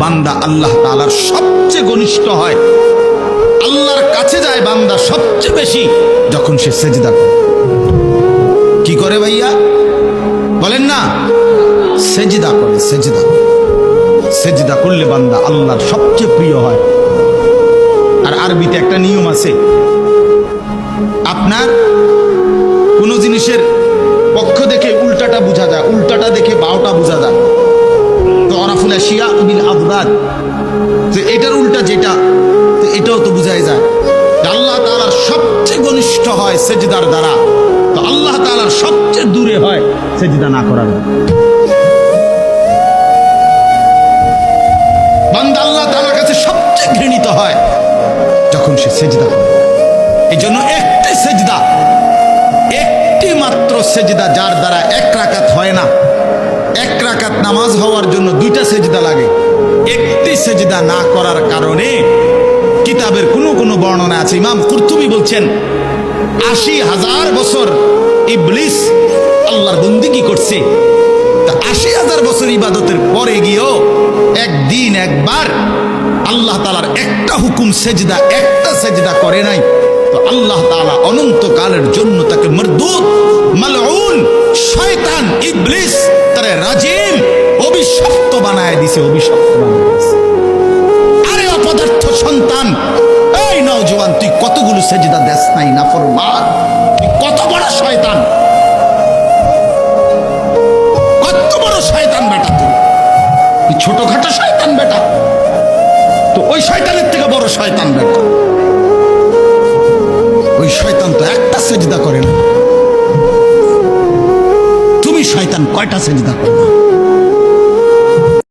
বান্দা আল্লাহ তাআলার সবচেয়ে ঘনিষ্ঠ হয়, আল্লাহর কাছে যায় বান্দা সবচেয়ে বেশি যখন সে সেজদা করে। কি করে ভাইয়া বলেন না? সেজদা করে। সেজদা করলে বান্দা আল্লাহর সবচেয়ে প্রিয় হয়। আর আরবিতে একটা নিয়ম আছে, আপনার কোনো জিনিসের পক্ষ দেখে উল্টাটা বোঝা যায়, উল্টাটা দেখে বাওটা বোঝা যায়। তো আরাফুল আশিয়া বিল আদবাদ, তো এটার উল্টা যেটা, তো এটাও তো বোঝাই যায়। আল্লাহ তাআলার সবচেয়ে ঘনিষ্ঠ হয় সেজদার দ্বারা, তো আল্লাহ তাআলার সবচেয়ে দূরে হয় সেজদা না করার দ্বারা। বান্দা আল্লাহ তাআলার কাছে সবচেয়ে ঘৃণিত হয় যখন সে সেজদা করে। এই জন্য একটি সেজদা, একটি মাত্র সেজদা যার দ্বারা এক রাকাত হয় না, এক রাকাত নামাজ হওয়ার জন্য দুইটা সেজদা লাগে। একটি সেজদা না করার কারণে কিতাবের কোনো বর্ণনা আছে, ইমাম কুরতুবী বলছেন ৮০,০০০ বছর ইবলিস আল্লাহর বন্দেগী করছে। তা ৮০,০০০ বছর ইবাদতের পরে গিয়েও একদিন একবার আল্লাহ তাআলার একটা হুকুম সেজদা, একটা সেজদা করে নাই। তো আল্লাহ তাআলা অনন্তকালের জন্য তাকে মরদুদ, মালউন, শয়তান, ইবলিস, তারে রাজিম, অভিশপ্ত বানায় দিছে, অভিশপ্ত বানায় দিছে। আরে অপদার্থ সন্তান, এই নওজোয়ান, তুই কতগুলো সেজদা দেস নাই নাফরমান, তুই কত বড় শয়তান, কত বড় শয়তান বেটা, তুই ছোটখাটো শয়তান বেটা, তো ওই শয়তানের থেকে বড় শয়তান বেটা। ওই শয়তান তো একটা সেজদা করে না, তুমি শয়তান কয়টা সেজদা করবে?